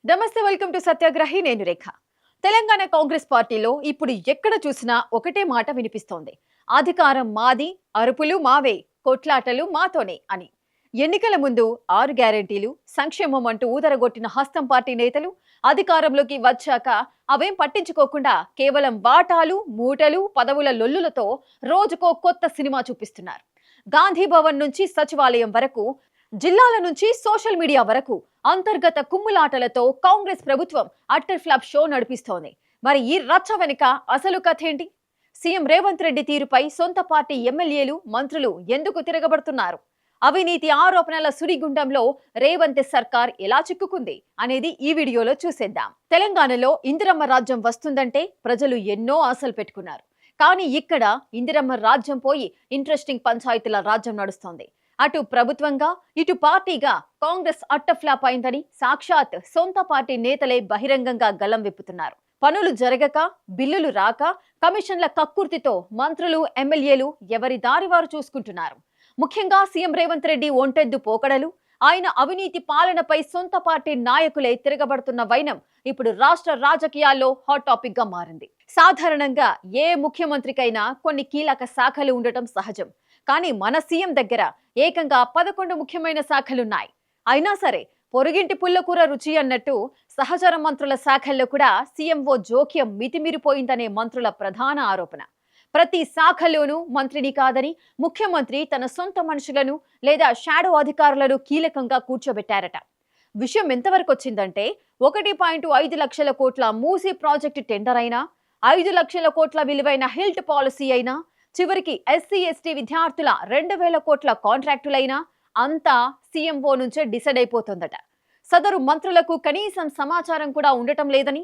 నమస్తే, welcome to సత్యాగ్రహి. నేను రేఖ. తెలంగాణ కాంగ్రెస్ పార్టీలో ఇప్పుడు ఎక్కడ చూసినా ఒకటే మాట వినిపిస్తోంది. అధికారం మాది, అరుపులు మావే, కొట్లాటలు మాతోనే అని. ఎన్నికల ముందు 6 గ్యారెంటీలు, సంక్షేమం అంటూ ఊదరగొట్టిన హస్తం పార్టీ నేతలు అధికారంలోకి వచ్చాక అవేం పట్టించుకోకుండా కేవలం వాటాలు, మూటలు, పదవుల లొల్లులతో రోజుకో కొత్త సినిమా చూపిస్తున్నారు. గాంధీ భవన్ నుంచి సచివాలయం వరకు, జిల్లాల నుంచి సోషల్ మీడియా వరకు అంతర్గత కుమ్ములాటలతో కాంగ్రెస్ ప్రభుత్వం అట్టర్ ఫ్లాప్ షో నడిపిస్తోంది. మరి ఈ రచ్చ వెనుక అసలు కథ ఏంటి? సీఎం రేవంత్ రెడ్డి తీరుపై సొంత పార్టీ ఎమ్మెల్యేలు, మంత్రులు ఎందుకు తిరగబడుతున్నారు? అవినీతి ఆరోపణల సుడిగుండంలో రేవంత్ సర్కార్ ఎలా చిక్కుకుంది అనేది ఈ వీడియోలో చూసేద్దాం. తెలంగాణలో ఇందిరమ్మ రాజ్యం వస్తుందంటే ప్రజలు ఎన్నో ఆశలు పెట్టుకున్నారు. కానీ ఇక్కడ ఇందిరమ్మ రాజ్యం పోయి ఇంట్రెస్టింగ్ పంచాయతీల రాజ్యం నడుస్తోంది. అటు ప్రభుత్వంగా, ఇటు పార్టీగా కాంగ్రెస్ అట్టఫ్లాప్ అయిందని సాక్షాత్ సొంత పార్టీ నేతలే బహిరంగంగా గల్లం విప్పుతున్నారు. పనులు జరగక, బిల్లులు రాక, కమిషన్ల కక్కుర్తితో మంత్రులు, ఎమ్మెల్యేలు ఎవరి దారి వారు చూసుకుంటున్నారు. ముఖ్యంగా సీఎం రేవంత్ రెడ్డి ఒంటెద్దు పోకడలు, ఆయన అవినీతి పాలనపై సొంత పార్టీ నాయకులే తిరగబడుతున్న వైనం ఇప్పుడు రాష్ట్ర రాజకీయాల్లో హాట్ టాపిక్ గా మారింది. సాధారణంగా ఏ ముఖ్యమంత్రికైనా కొన్ని కీలక శాఖలు ఉండటం సహజం. కానీ మన సీఎం దగ్గర ఏకంగా 11 ముఖ్యమైన శాఖలున్నాయి. అయినా సరే పొరుగింటి పుల్లకూర రుచి అన్నట్టు సహచర మంత్రుల శాఖల్లో కూడా సీఎంఓ జోక్యం మితిమీరిపోయిందనే మంత్రుల ప్రధాన ఆరోపణ. ప్రతి శాఖలోనూ మంత్రిని కాదని ముఖ్యమంత్రి తన సొంత మనుషులను లేదా షాడో అధికారులను కీలకంగా కూర్చోబెట్టారట. విషయం ఎంతవరకు వచ్చిందంటే 1.5 లక్షల కోట్ల మూసీ ప్రాజెక్టు టెండర్ అయినా, 5 లక్షల కోట్ల విలువైన హెల్త్ పాలసీ అయినా, చివరికి ఎస్సీ ఎస్టీ విద్యార్థుల 2,000 కోట్ల కాంట్రాక్టులైనా అంతా సీఎంఓ నుంచే డిసైడ్ అయిపోతుందట. సదరు మంత్రులకు కనీసం సమాచారం కూడా ఉండటం లేదని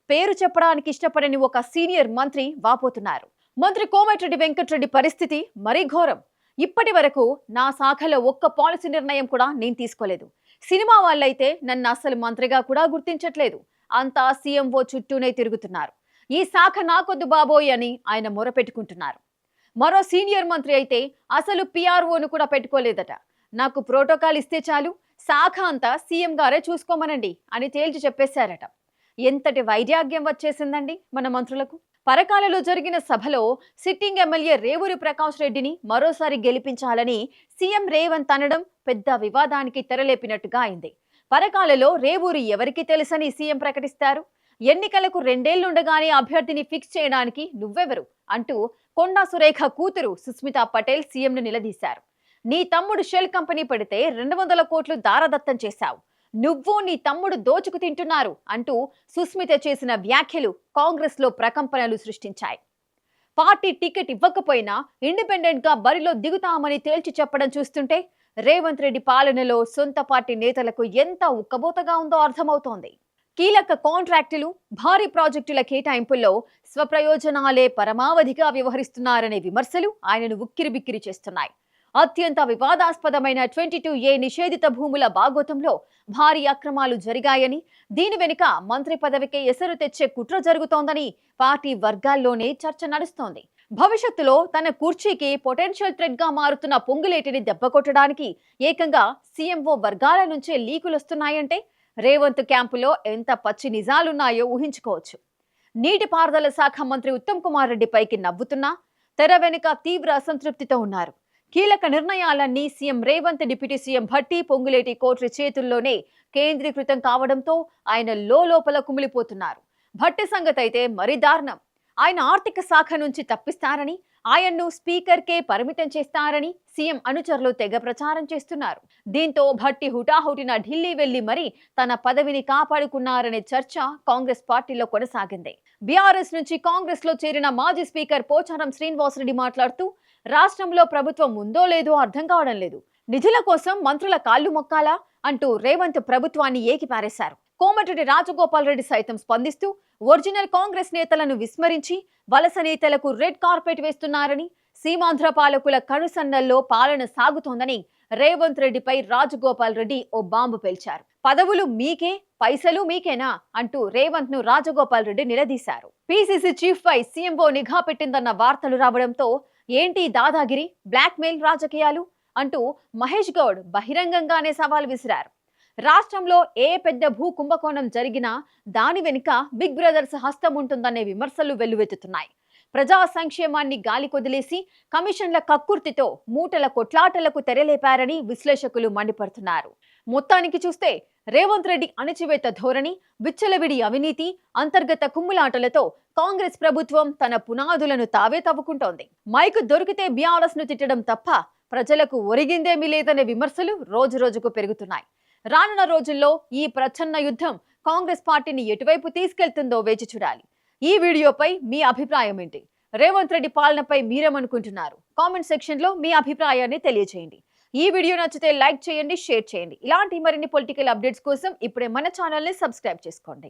పేరు చెప్పడానికి ఇష్టపడని ఒక సీనియర్ మంత్రి వాపోతున్నారు. మంత్రి కోమటిరెడ్డి వెంకటరెడ్డి పరిస్థితి మరీ ఘోరం. ఇప్పటి వరకు నా శాఖలో ఒక్క పాలసీ నిర్ణయం కూడా నేను తీసుకోలేదు. సినిమా వాళ్ళైతే నన్ను అసలు మంత్రిగా కూడా గుర్తించట్లేదు. అంతా సీఎంఓ చుట్టూనే తిరుగుతున్నారు. ఈ శాఖ నాకొద్దు బాబోయ్ అని ఆయన మొరపెట్టుకుంటున్నారు. మరో సీనియర్ మంత్రి అయితే అసలు పిఆర్ఓను కూడా పెట్టుకోలేదట. నాకు ప్రోటోకాల్ ఇస్తే చాలు, శాఖ అంతా సీఎం గారే చూసుకోమనండి అని తేల్చి చెప్పేశారట. ఎంతటి వైరాగ్యం వచ్చేసిందండి మన మంత్రులకు. పరకాలలో జరిగిన సభలో సిట్టింగ్ ఎమ్మెల్యే రేవూరి ప్రకాష్ రెడ్డిని మరోసారి గెలిపించాలని సీఎం రేవంత్ అనడం పెద్ద వివాదానికి తెరలేపినట్టుగా అయింది. పరకాలలో రేవూరి ఎవరికి తెలుసని సీఎం ప్రకటిస్తారు? ఎన్నికలకు 2 ఏళ్లుండగానే అభ్యర్థిని ఫిక్స్ చేయడానికి నువ్వెవరు అంటూ కొండా సురేఖ కూతురు సుస్మితా పటేల్ సీఎంను నిలదీశారు. నీ తమ్ముడు షెల్ కంపెనీ పెడితే 200 కోట్లు దారదత్తం చేశావు, నువ్వు నీ తమ్ముడు దోచుకు తింటున్నారు అంటూ సుస్మిత చేసిన వ్యాఖ్యలు కాంగ్రెస్ లో ప్రకంపనలు సృష్టించాయి. పార్టీ టికెట్ ఇవ్వకపోయినా ఇండిపెండెంట్ గా బరిలో దిగుతామని తేల్చి చెప్పడం చూస్తుంటే రేవంత్ రెడ్డి పాలనలో సొంత పార్టీ నేతలకు ఎంత ఉక్కబోతగా ఉందో అర్థమవుతోంది. కీలక కాంట్రాక్టులు, భారీ ప్రాజెక్టుల కేటాయింపుల్లో స్వప్రయోజనాలే పరమావధిగా వ్యవహరిస్తున్నారనే విమర్శలు ఆయనను ఉక్కిరిబిక్కిరి చేస్తున్నాయి. అత్యంత వివాదాస్పదమైన 22A నిషేధిత భూముల బాగోతంలో భారీ అక్రమాలు జరిగాయని, దీని వెనుక మంత్రి పదవికే ఎసరు తెచ్చే కుట్ర జరుగుతోందని పార్టీ వర్గాల్లోనే చర్చ నడుస్తోంది. భవిష్యత్తులో తన కుర్చీకి పొటెన్షియల్ థ్రెట్ గా మారుతున్న పొంగులేటిని దెబ్బకొట్టడానికి ఏకంగా సీఎంఓ వర్గాల నుంచే లీకులొస్తున్నాయంటే రేవంత్ క్యాంపులో ఎంత పచ్చి నిజాలున్నాయో ఊహించుకోవచ్చు. నీటిపారుదల శాఖ మంత్రి ఉత్తమ్ కుమార్ రెడ్డి పైకి నవ్వుతున్నా తెర వెనుక తీవ్ర అసంతృప్తితో ఉన్నారు. కీలక నిర్ణయాలన్నీ CM Revanth, deputy CM Bhatti, Ponguleti కోట్రి చేతుల్లోనే కేంద్రీకృతం కావడంతో ఆయన లోపల కుమిలిపోతున్నారు. భట్టి సంగతి అయితే మరీ దారుణం. ఆయన ఆర్థిక శాఖ నుంచి తప్పిస్తారని, ఆయన్ను స్పీకర్కే పరిమితం చేస్తారని సీఎం అనుచరులు తెగ ప్రచారం చేస్తున్నారు. దీంతో భట్టి హుటాహుటిన ఢిల్లీ వెళ్లి మరీ తన పదవిని కాపాడుకున్నారనే చర్చ కాంగ్రెస్ పార్టీలో కొనసాగింది. బీఆర్ఎస్ నుంచి కాంగ్రెస్ లో చేరిన మాజీ స్పీకర్ పోచారం శ్రీనివాసరెడ్డి మాట్లాడుతూ రాష్ట్రంలో ప్రభుత్వం ఉందో లేదో అర్థం కావడం లేదు, నిధుల కోసం మంత్రుల కాళ్లు మొక్కాలా అంటూ రేవంత్ ప్రభుత్వాన్ని ఏకిపారేశారు. కోమటిరెడ్డి రాజగోపాల్ రెడ్డి సైతం స్పందిస్తూ ఒరిజినల్ కాంగ్రెస్ నేతలను విస్మరించి వలస నేతలకు రెడ్ కార్పెట్ వేస్తున్నారని, సీమాంధ్ర పాలకుల కనుసన్నల్లో పాలన సాగుతోందని రేవంత్ రెడ్డిపై రాజగోపాల్ రెడ్డి ఓ బాంబు పేల్చారు. పదవులు మీకే, పైసలు మీకేనా అంటూ రేవంత్ ను రాజగోపాల్ రెడ్డి నిలదీశారు. పీసీసీ చీఫ్ పై సీఎంఓ నిఘా పెట్టిందన్న వార్తలు రావడంతో ఏంటి దాదాగిరి, బ్లాక్ మెయిల్ రాజకీయాలు అంటూ మహేష్ గౌడ్ బహిరంగంగానే సవాల్ విసిరారు. రాష్ట్రంలో ఏ పెద్ద భూ కుంభకోణం జరిగినా దాని వెనుక బిగ్ బ్రదర్స్ హస్తం ఉంటుందనే విమర్శలు వెల్లువెత్తుతున్నాయి. ప్రజా సంక్షేమాన్ని గాలి కొదిలేసి కమిషన్ల కక్కుర్తితో మూటల కొట్లాటలకు తెరలేపారని విశ్లేషకులు మండిపడుతున్నారు. మొత్తానికి చూస్తే రేవంత్ రెడ్డి అణచివేత ధోరణి, విచ్చలవిడి అవినీతి, అంతర్గత కుమ్ములాటలతో కాంగ్రెస్ ప్రభుత్వం తన పునాదులను తావే తవ్వుకుంటోంది. మైకు దొరికితే బీఆర్ఎస్ ను తిట్టడం తప్ప ప్రజలకు ఒరిగిందేమీ లేదనే విమర్శలు రోజురోజుకు పెరుగుతున్నాయి. రానున్న రోజుల్లో ఈ ప్రచ్ఛన్న యుద్ధం కాంగ్రెస్ పార్టీని ఎటువైపు తీసుకెళ్తుందో వేచి చూడాలి. ఈ వీడియోపై మీ అభిప్రాయం ఏంటి? రేవంత్ రెడ్డి పాలనపై మీరేమనుకుంటున్నారు? కామెంట్ సెక్షన్ లో మీ అభిప్రాయాన్ని తెలియజేయండి. ఈ వీడియో నచ్చితే లైక్ చేయండి, షేర్ చేయండి. ఇలాంటి మరిన్ని పొలిటికల్ అప్డేట్స్ కోసం ఇప్పుడే మన ఛానల్ ని సబ్స్క్రైబ్ చేసుకోండి.